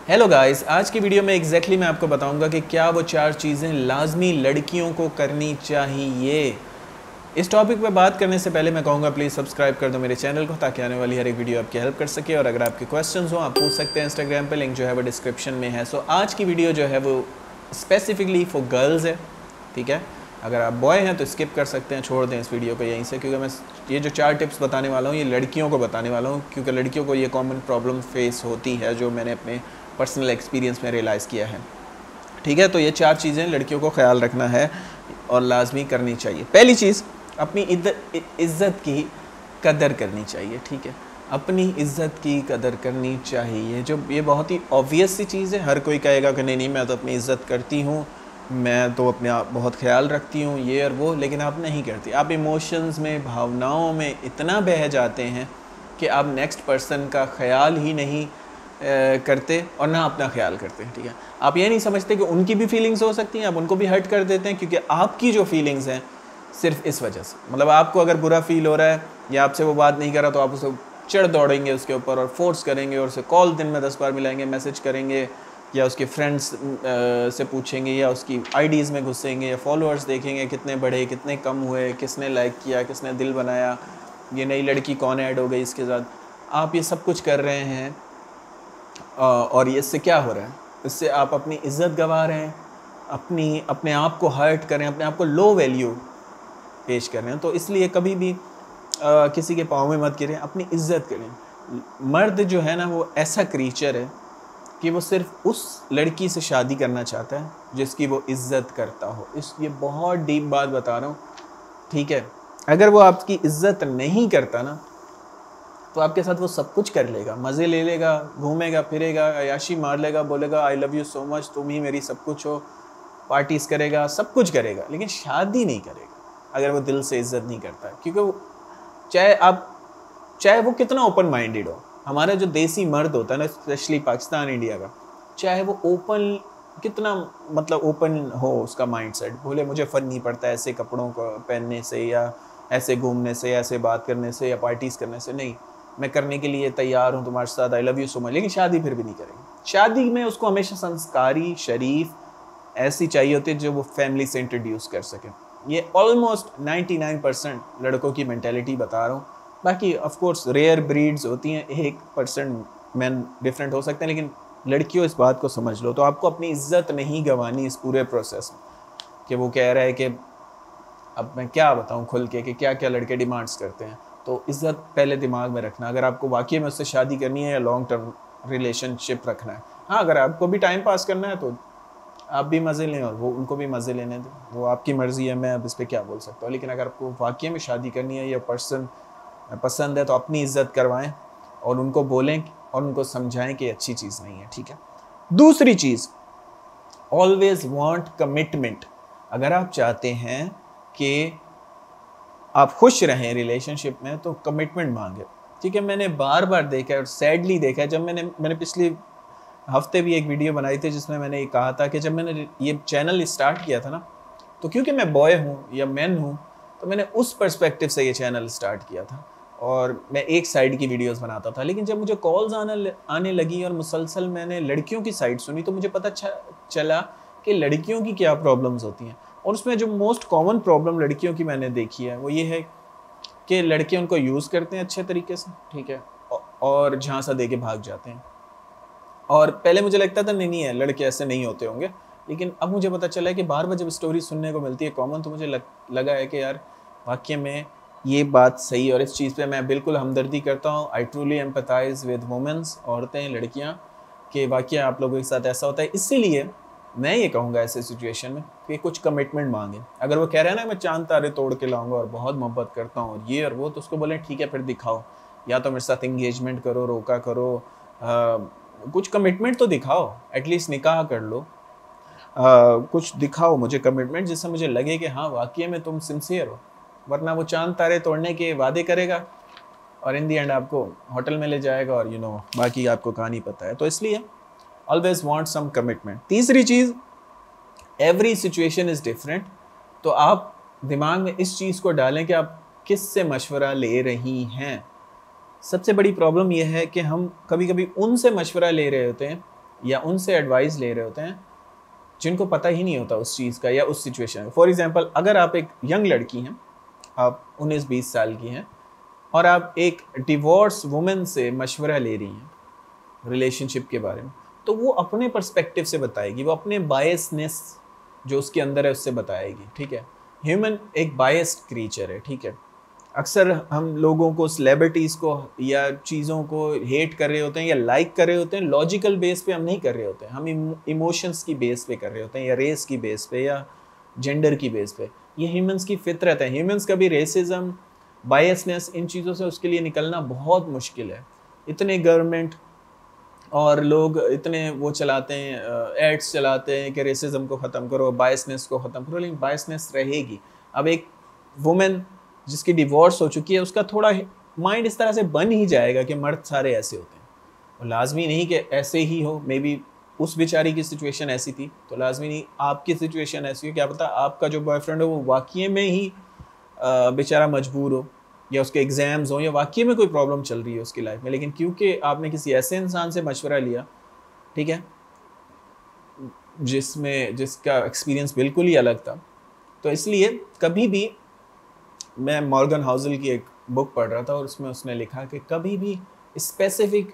Hello guys, आज की video में एग्जैक्टली मैं आपको बताऊंगा कि क्या वो 4 चीज़ें लाजमी लड़कियों को करनी चाहिए। इस टॉपिक पे बात करने से पहले मैं कहूँगा प्लीज़ सब्सक्राइब कर दो मेरे चैनल को, ताकि आने वाली हर एक वीडियो आपकी हेल्प कर सके। और अगर आपके क्वेश्चंस हो आप पूछ सकते हैं इंस्टाग्राम पे, लिंक जो है वो डिस्क्रिप्शन में है। सो आज की वीडियो जो है वो स्पेसिफिकली फॉर गर्ल्स है, ठीक है। अगर आप बॉय हैं तो स्किप कर सकते हैं, छोड़ दें इस वीडियो को यहीं से, क्योंकि मैं ये जो 4 टिप्स बताने वाला हूँ ये लड़कियों को बताने वाला हूँ, क्योंकि लड़कियों को ये कॉमन प्रॉब्लम फेस होती है जो मैंने अपने पर्सनल एक्सपीरियंस में रियलाइज़ किया है, ठीक है। तो ये 4 चीज़ें लड़कियों को ख्याल रखना है और लाजमी करनी चाहिए। पहली चीज़, अपनी इज़्ज़त की कदर करनी चाहिए, ठीक है। अपनी इज़्ज़त की कदर करनी चाहिए। जो ये बहुत ही ऑब्वियस सी चीज़ है, हर कोई कहेगा कि नहीं नहीं मैं तो अपनी इज़्ज़त करती हूँ, मैं तो अपने आप बहुत ख्याल रखती हूँ, ये और वो, लेकिन आप नहीं करती। आप इमोशंस में, भावनाओं में इतना बह जाते हैं कि आप नेक्स्ट पर्सन का ख्याल ही नहीं करते और ना अपना ख्याल करते हैं, ठीक है। आप ये नहीं समझते कि उनकी भी फीलिंग्स हो सकती हैं, आप उनको भी हर्ट कर देते हैं, क्योंकि आपकी जो फीलिंग्स हैं सिर्फ इस वजह से, मतलब आपको अगर बुरा फील हो रहा है या आपसे वो बात नहीं कर रहा तो आप उसे चढ़ दौड़ेंगे उसके ऊपर और फोर्स करेंगे और उसे कॉल दिन में 10 बार मिलाएंगे, मैसेज करेंगे, या उसके फ्रेंड्स से पूछेंगे, या उसकी आईडीज़ में घुसेंगे, या फॉलोअर्स देखेंगे कितने बढ़े कितने कम हुए, किसने लाइक किया, किसने दिल बनाया, ये नई लड़की कौन ऐड हो गई इसके साथ। आप ये सब कुछ कर रहे हैं और ये इससे क्या हो रहा है, इससे आप अपनी इज़्ज़त गंवा रहे हैं, अपने आप को हर्ट कर रहे हैं, अपने आप को लो वैल्यू पेश कर रहे हैं। तो इसलिए कभी भी किसी के पाँव में मत गिरें, अपनी इज़्ज़त करें। मर्द जो है ना वो ऐसा क्रीचर है कि वो सिर्फ उस लड़की से शादी करना चाहता है जिसकी वो इज़्ज़त करता हो। ये बहुत डीप बात बता रहा हूँ, ठीक है। अगर वो आपकी इज़्ज़त नहीं करता ना तो आपके साथ वो सब कुछ कर लेगा, मज़े ले लेगा, घूमेगा फिरेगा, अय्याशी मार लेगा, बोलेगा I love you so much, तुम ही मेरी सब कुछ हो, पार्टीज़ करेगा, सब कुछ करेगा, लेकिन शादी नहीं करेगा अगर वो दिल से इज़्ज़त नहीं करता है। क्योंकि वो चाहे वो कितना ओपन माइंडेड हो, हमारा जो देसी मर्द होता है ना, स्पेशली पाकिस्तान इंडिया का, चाहे वो ओपन कितना मतलब ओपन हो उसका माइंडसेट, बोले मुझे फ़र्क नहीं पड़ता ऐसे कपड़ों को पहनने से, या ऐसे घूमने से, ऐसे बात करने से, या पार्टीज़ करने से, नहीं मैं करने के लिए तैयार हूँ तुम्हारे साथ, I love you so much, लेकिन शादी फिर भी नहीं करेंगे। शादी में उसको हमेशा संस्कारी, शरीफ ऐसी चाहिए होती है जो वो फैमिली से इंट्रोड्यूस कर सके। ये ऑलमोस्ट 99% लड़कों की मेंटेलिटी बता रहा हूँ। बाकी ऑफ कोर्स रेयर ब्रीड्स होती हैं, 1% मैन डिफरेंट हो सकते हैं, लेकिन लड़कियों इस बात को समझ लो। तो आपको अपनी इज्जत नहीं गंवानी इस पूरे प्रोसेस में। कि वो कह रहा है कि अब मैं क्या बताऊं खुल के कि क्या क्या लड़के डिमांड्स करते हैं, तो इज़्ज़त पहले दिमाग में रखना। अगर आपको वाकई में उससे शादी करनी है या लॉन्ग टर्म रिलेशनशिप रखना है, हाँ अगर आपको भी टाइम पास करना है तो आप भी मज़े लें और वो उनको भी मज़े लेने दें, वो आपकी मर्ज़ी है, मैं अब इस पर क्या बोल सकता हूँ। लेकिन अगर आपको वाकई में शादी करनी है या पर्सन पसंद है तो अपनी इज़्ज़त करवाएं और उनको बोलें और उनको समझाएं कि अच्छी चीज़ नहीं है, ठीक है। दूसरी चीज़, ऑलवेज वांट कमिटमेंट। अगर आप चाहते हैं कि आप खुश रहें रिलेशनशिप में तो कमिटमेंट मांगे, ठीक है। मैंने बार बार देखा है और सैडली देखा है, जब मैंने पिछले हफ्ते भी एक वीडियो बनाई थी जिसमें मैंने ये कहा था कि जब मैंने ये चैनल स्टार्ट किया था ना, तो क्योंकि मैं बॉय हूँ या मैन हूँ तो मैंने उस पर्सपेक्टिव से ये चैनल स्टार्ट किया था और मैं एक साइड की वीडियोस बनाता था। लेकिन जब मुझे कॉल्स आने लगी और मुसलसल मैंने लड़कियों की साइड सुनी तो मुझे पता चला कि लड़कियों की क्या प्रॉब्लम्स होती हैं। और उसमें जो मोस्ट कॉमन प्रॉब्लम लड़कियों की मैंने देखी है वो ये है कि लड़के उनको यूज़ करते हैं अच्छे तरीके से, ठीक है, और झांसा दे के भाग जाते हैं। और पहले मुझे लगता था नहीं है लड़के ऐसे नहीं होते होंगे, लेकिन अब मुझे पता चला है कि बार बार जब स्टोरी सुनने को मिलती है कॉमन, तो मुझे लगा है कि यार वाकई में ये बात सही। और इस चीज़ पे मैं बिल्कुल हमदर्दी करता हूँ। I truly empathise with womens, औरतें, लड़कियाँ, कि वाकई आप लोगों के साथ ऐसा होता है। इसीलिए मैं ये कहूँगा ऐसे सिचुएशन में कि कुछ कमिटमेंट मांगे। अगर वो कह रहे हैं ना मैं चांद तारे तोड़ के लाऊंगा और बहुत मोहब्बत करता हूँ और ये और वो, तो उसको बोलें ठीक है फिर दिखाओ, या तो मेरे साथ इंगेजमेंट करो, रोका करो, कुछ कमिटमेंट तो दिखाओ, एटलीस्ट निकाह कर लो, कुछ दिखाओ मुझे कमिटमेंट जिससे मुझे लगे कि हाँ वाकई में तुम सिंसियर हो। वरना वो चांद तारे तोड़ने के वादे करेगा और इन दी एंड आपको होटल में ले जाएगा और बाकी आपको कहानी पता है। तो इसलिए ऑलवेज वांट सम कमिटमेंट। तीसरी चीज़, एवरी सिचुएशन इज़ डिफरेंट। तो आप दिमाग में इस चीज़ को डालें कि आप किस से मशवरा ले रही हैं। सबसे बड़ी प्रॉब्लम यह है कि हम कभी कभी उनसे मशवरा ले रहे होते हैं या उनसे एडवाइस ले रहे होते हैं जिनको पता ही नहीं होता उस चीज़ का या उस सिचुएशन का। फॉर एग्जांपल, अगर आप एक यंग लड़की हैं, आप 19-20 साल की हैं और आप एक डिवोर्स वुमेन से मशवरा ले रही हैं रिलेशनशिप के बारे में, तो वो अपने पर्सपेक्टिव से बताएगी, वो अपने बायसनेस जो उसके अंदर है उससे बताएगी, ठीक है। ह्यूमन एक बायस्ड क्रीचर है, ठीक है। अक्सर हम लोगों को, सेलिब्रिटीज़ को या चीज़ों को हेट कर रहे होते हैं या लाइक कर रहे होते हैं, लॉजिकल बेस पे हम नहीं कर रहे होते हैं, हम इमोशंस की बेस पे कर रहे होते हैं, या रेस की बेस पे या जेंडर की बेस पे। ये ह्यूमंस की फितरत है। ह्यूमंस का भी रेसिज्म, बायसनेस, इन चीज़ों से उसके लिए निकलना बहुत मुश्किल है। इतने गवर्नमेंट और लोग इतने वो चलाते हैं, एड्स चलाते हैं कि रेसिज्म को ख़त्म करो, बायसनेस को ख़त्म करो, लेकिन बायसनेस रहेगी। अब एक वुमेन जिसकी डिवोर्स हो चुकी है, उसका थोड़ा माइंड इस तरह से बन ही जाएगा कि मर्द सारे ऐसे होते हैं, और लाजमी नहीं कि ऐसे ही हो। मे बी उस बेचारी की सिचुएशन ऐसी थी, तो लाजमी नहीं आपकी सिचुएशन ऐसी हो। क्या पता आपका जो बॉयफ्रेंड हो वो वाकई में ही बेचारा मजबूर हो, या उसके एग्ज़ाम्स हो, या वाकई में कोई प्रॉब्लम चल रही है उसकी लाइफ में, लेकिन क्योंकि आपने किसी ऐसे इंसान से मशवरा लिया, ठीक है, जिसका एक्सपीरियंस बिल्कुल ही अलग था, तो इसलिए कभी भी, मैं मॉर्गन हाउसल की एक बुक पढ़ रहा था और उसमें उसने लिखा कि कभी भी स्पेसिफिक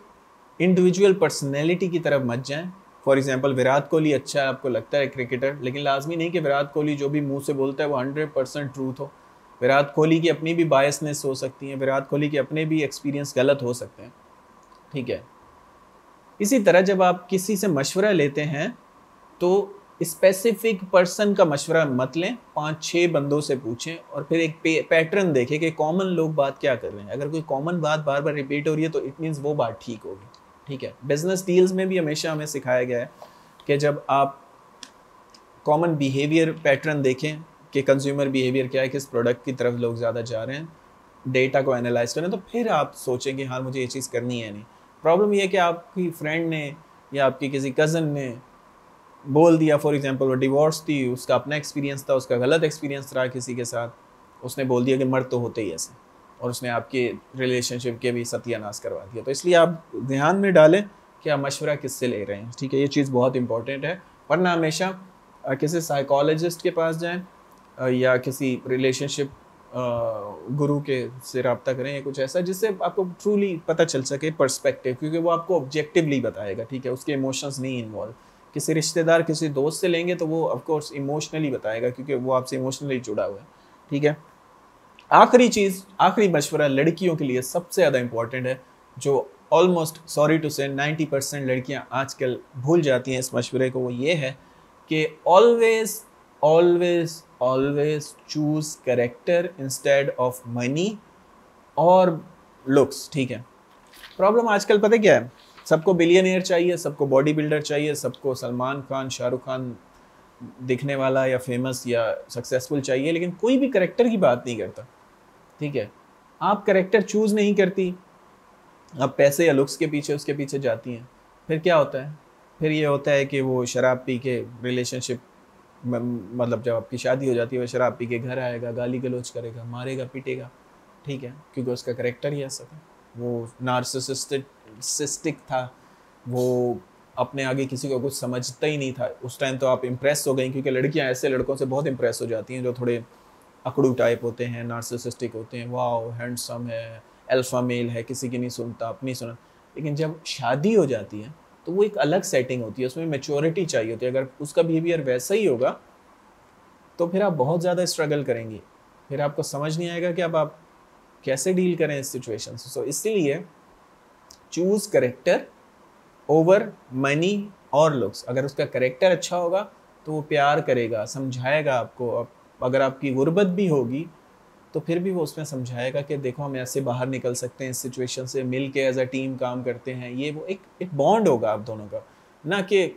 इंडिविजुअल पर्सनैलिटी की तरफ मत जाएं। फॉर एग्जांपल, विराट कोहली अच्छा है, आपको लगता है क्रिकेटर, लेकिन लाजमी नहीं कि विराट कोहली जो भी मुंह से बोलता है वो 100% ट्रूथ हो। विराट कोहली की अपनी भी बायसनेस हो सकती है, विराट कोहली के अपने भी एक्सपीरियंस गलत हो सकते हैं, ठीक है। इसी तरह जब आप किसी से मशवरा लेते हैं तो स्पेसिफिक पर्सन का मशवरा मत लें, 5-6 बंदों से पूछें और फिर एक पैटर्न देखें कि कॉमन लोग बात क्या कर रहे हैं। अगर कोई कॉमन बात बार बार रिपीट हो रही है तो इट मीन्स वो बात ठीक होगी, ठीक है। बिजनेस डील्स में भी हमेशा हमें सिखाया गया है कि जब आप कॉमन बिहेवियर पैटर्न देखें कि कंज्यूमर बिहेवियर क्या है, किस प्रोडक्ट की तरफ लोग ज़्यादा जा रहे हैं, डेटा को एनालाइज करें, तो फिर आप सोचें कि हाँ मुझे ये चीज़ करनी है। नहीं, प्रॉब्लम ये है कि आपकी फ्रेंड ने या आपकी किसी कज़न ने बोल दिया, फॉर एग्जांपल वो डिवोर्स थी, उसका अपना एक्सपीरियंस था, उसका गलत एक्सपीरियंस रहा किसी के साथ, उसने बोल दिया कि मर्द तो होते ही ऐसे, और उसने आपके रिलेशनशिप के भी सत्यानाश करवा दिया। तो इसलिए आप ध्यान में डालें कि आप मशवरा किससे ले रहे हैं, ठीक है। ये चीज़ बहुत इंपॉर्टेंट है। वरना हमेशा किसी साइकोलॉजिस्ट के पास जाएं या किसी रिलेशनशिप गुरु के से रब्ता करें या कुछ ऐसा जिससे आपको ट्रूली पता चल सके पर्सपेक्टिव, क्योंकि वो आपको ऑब्जेक्टिवली बताएगा, ठीक है, उसके इमोशंस नहीं इन्वॉल्व। किसी रिश्तेदार, किसी दोस्त से लेंगे तो वो ऑफ कोर्स इमोशनली बताएगा, क्योंकि वो आपसे इमोशनली जुड़ा हुआ है, ठीक है। आखिरी चीज़, आखिरी मशवरा लड़कियों के लिए सबसे ज़्यादा इंपॉर्टेंट है, जो ऑलमोस्ट सॉरी टू से 90% लड़कियां आजकल भूल जाती हैं इस मशवरे को। वो ये है कि always always always choose character instead of money और लुक्स, ठीक है। प्रॉब्लम आजकल पता क्या है, सबको बिलियनियर चाहिए, सबको बॉडी बिल्डर चाहिए, सबको सलमान खान, शाहरुख खान दिखने वाला या फेमस या सक्सेसफुल चाहिए, लेकिन कोई भी करेक्टर की बात नहीं करता, ठीक है। आप करेक्टर चूज नहीं करती, आप पैसे या लुक्स के पीछे, उसके पीछे जाती हैं, फिर क्या होता है? फिर ये होता है कि वो शराब पी के रिलेशनशिप, मतलब जब आपकी शादी हो जाती है वो शराब पी के घर आएगा, गाली गलौज करेगा, मारेगा, पीटेगा, ठीक है, क्योंकि उसका करेक्टर ही ऐसा था। वो नार्सिसिस्टिक था, वो अपने आगे किसी को कुछ समझता ही नहीं था। उस टाइम तो आप इम्प्रेस हो गई, क्योंकि लड़कियां ऐसे लड़कों से बहुत इम्प्रेस हो जाती हैं जो थोड़े अकड़ू टाइप होते हैं, नार्सिसिस्टिक होते हैं, वाओ हैंडसम है, अल्फा मेल है, किसी की नहीं सुनता, अपनी सुना। लेकिन जब शादी हो जाती है तो वो एक अलग सेटिंग होती है, उसमें मैच्योरिटी चाहिए होती है। अगर उसका बिहेवियर वैसा ही होगा तो फिर आप बहुत ज़्यादा स्ट्रगल करेंगी, फिर आपको समझ नहीं आएगा कि अब आप कैसे डील करें इस सिचुएशन से। सो इसीलिए चूज करेक्टर ओवर मनी और लुक्स। अगर उसका करेक्टर अच्छा होगा तो वो प्यार करेगा, समझाएगा आपको। अगर आपकी गुर्बत भी होगी तो फिर भी वो उसमें समझाएगा कि देखो हम ऐसे बाहर निकल सकते हैं इस सिचुएशन से, मिल के एज अ टीम काम करते हैं। ये वो एक बॉन्ड होगा आप दोनों का, ना कि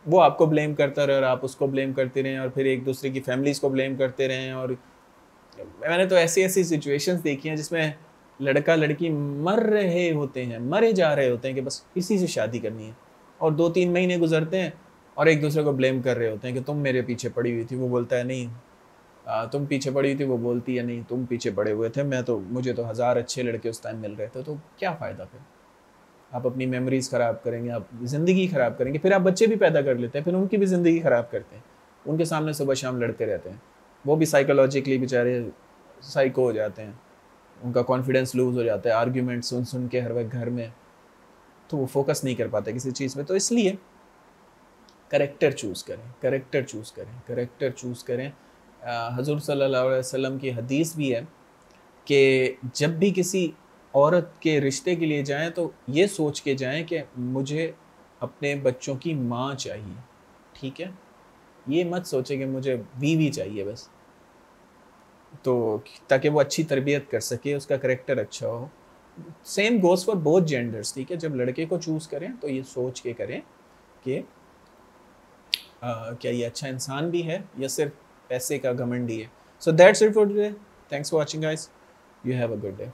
वो आपको ब्लेम करता रहे और आप उसको ब्लेम करते रहें और फिर एक दूसरे की फैमिलीज को ब्लेम करते रहें। और मैंने तो ऐसी ऐसी सिचुएशंस देखी हैं जिसमें लड़का लड़की मर रहे होते हैं, मरे जा रहे होते हैं कि बस इसी से शादी करनी है, और 2-3 महीने गुजरते हैं और एक दूसरे को ब्लेम कर रहे होते हैं कि तुम मेरे पीछे पड़ी हुई थी। वो बोलता है नहीं तुम पीछे पड़ी हुई थी, वो बोलती है नहीं तुम पीछे पड़े हुए थे, मुझे तो 1000 अच्छे लड़के उस टाइम मिल रहे थे। तो क्या फ़ायदा फिर? आप अपनी मेमोरीज ख़राब करेंगे, आप ज़िंदगी ख़राब करेंगे, फिर आप बच्चे भी पैदा कर लेते हैं, फिर उनकी भी ज़िंदगी ख़राब करते हैं, उनके सामने सुबह शाम लड़ते रहते हैं, वो भी साइकोलॉजिकली बेचारे साइको हो जाते हैं, उनका कॉन्फिडेंस लूज़ हो जाता है, आर्ग्यूमेंट सुन सुन के हर वक्त घर में, तो वो फोकस नहीं कर पाते किसी चीज़ में। तो इसलिए करेक्टर चूज़ करें, करेक्टर चूज़ करें, करेक्टर चूज़ करें। हज़ूर सल्लल्लाहु अलैहि वसल्लम की हदीस भी है कि जब भी किसी औरत के रिश्ते के लिए जाएं तो ये सोच के जाएं कि मुझे अपने बच्चों की माँ चाहिए, ठीक है? ये मत सोचें कि मुझे बीवी चाहिए बस, तो ताकि वो अच्छी तरबियत कर सके, उसका करेक्टर अच्छा हो। Same goes for both genders, ठीक है? जब लड़के को चूज़ करें तो ये सोच के करें कि क्या ये अच्छा इंसान भी है या सिर्फ पैसे का घमंडी है। So that's it for today. Thanks for watching guys. You have a good day.